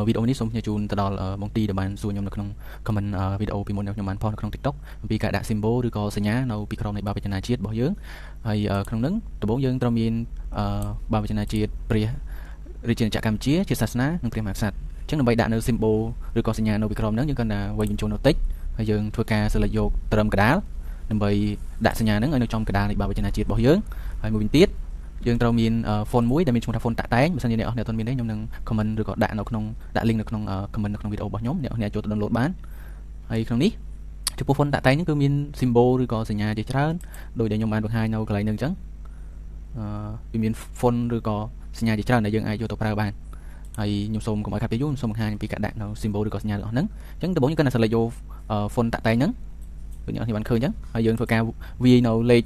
វីដេអូនេះសូមផ្ញើជូនទៅដល់បងទីដែលបានសួរខ្ញុំនៅក្នុង comment វីដេអូពីមុនខ្ញុំបានផុសនៅក្នុង TikTok អំពីការដាក់ symbol ឬក៏សញ្ញានៅពីក្រោមនៃបាវចនាជាតិរបស់យើងហើយក្នុងនោះដំបូងយើងត្រូវមានបាវចនាជាតិព្រះរាជាណាចក្រកម្ពុជាជាសាសនានិងព្រះមហាក្សត្រអញ្ចឹងដើម្បីដាក់នៅ symbol ឬក៏សញ្ញានៅពីក្រោមហ្នឹងយើងគ្រាន់តែវាយបញ្ចូលនៅតិចហើយយើងធ្វើការ select យកត្រឹមកណ្ដាលដើម្បីដាក់សញ្ញាហ្នឹងឲ្យនៅចំកណ្ដាលនៃបាវចនាជាតិរបស់យើងហើយមួយវិញទៀតយើងត្រូវមាន font មួយដែលមានឈ្មោះថា font តាក់តែងបើសិនជាអ្នកនរអត់មានទេខ្ញុំនឹង comment ឬក៏ដាក់នៅក្នុងដាក់ link នៅក្នុង comment នៅក្នុងវីដេអូរបស់ខ្ញុំអ្នកនរចូលទៅ download បានហើយក្នុងនេះចំពោះ font តាក់តែងហ្នឹងគឺមាន symbol ឬក៏សញ្ញាជាច្រើនដោយដែលខ្ញុំបានបង្ហាញនៅកន្លែងហ្នឹងអញ្ចឹងវាមាន font ឬក៏សញ្ញាជាច្រើនដែលយើងអាចយកទៅប្រើបានហើយខ្ញុំសូមកុំឲ្យខាត់ពេលយូរខ្ញុំសូមបង្ហាញអំពីការដាក់នៅ symbol ឬក៏សញ្ញារបស់ហ្នឹងអញ្ចឹងដំបូងយើងគិតថា select យក font តាក់តែងហ្នឹងដូចអ្នកនរបានឃើញអញ្ចឹងហើយយើងធ្វើការវាយនៅលេខ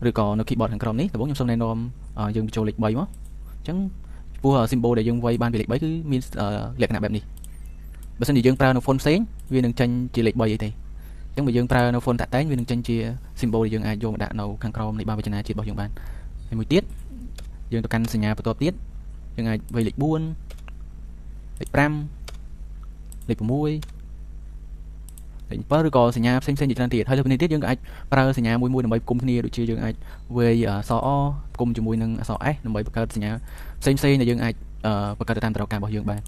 ឬក៏នៅ keyboard ខាងក្រោមនេះដំបូងខ្ញុំសូមណែនាំយើងបញ្ចូលលេខ3មកអញ្ចឹងចំពោះ symbol ដែលយើងវាយបានពីលេខ3គឺមានលក្ខណៈបែបនេះបើសិនជាយើងប្រើនៅ font ផ្សេងវានឹងចេញជាលេខ3អីទេអញ្ចឹងបើយើងប្រើនៅ font តាក់តែងវានឹងចេញជា symbol ដែលយើងអាចយកមកដាក់នៅខាងក្រោមនៃបាវចនាជាតិរបស់យើងបានហើយមួយទៀតយើងទៅកាន់សញ្ញាបន្ទាប់ទៀតយើងអាចវាយលេខ4លេខ5លេខ6លេខ7ឬក៏សញ្ញាផ្សេងៗជាច្រើនទៀតហើយលើពីនេះទៀតយើងក៏អាចប្រើសញ្ញាមួយដើម្បីផ្គុំគ្នាដូចជាយើងអាចវាយអក្សរ O ផ្គុំជាមួយនឹងអក្សរ S ដើម្បីបង្កើតសញ្ញាផ្សេងៗដែលយើងអាចបង្កើតទៅតាមតម្រូវការរបស់យើងបាន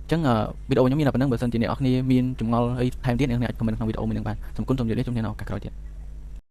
អញ្ចឹងវីដេអូខ្ញុំមានតែប៉ុណ្្នឹងបើសិនជាអ្នកនរគ្នាមានចម្ងល់អីថែមទៀតអ្នកនរអាច comment ក្នុងវីដេអូមួយនឹងបានសូមគុណសូមជម្រាបលាជួបគ្នានៅឱកាសក្រោយទៀត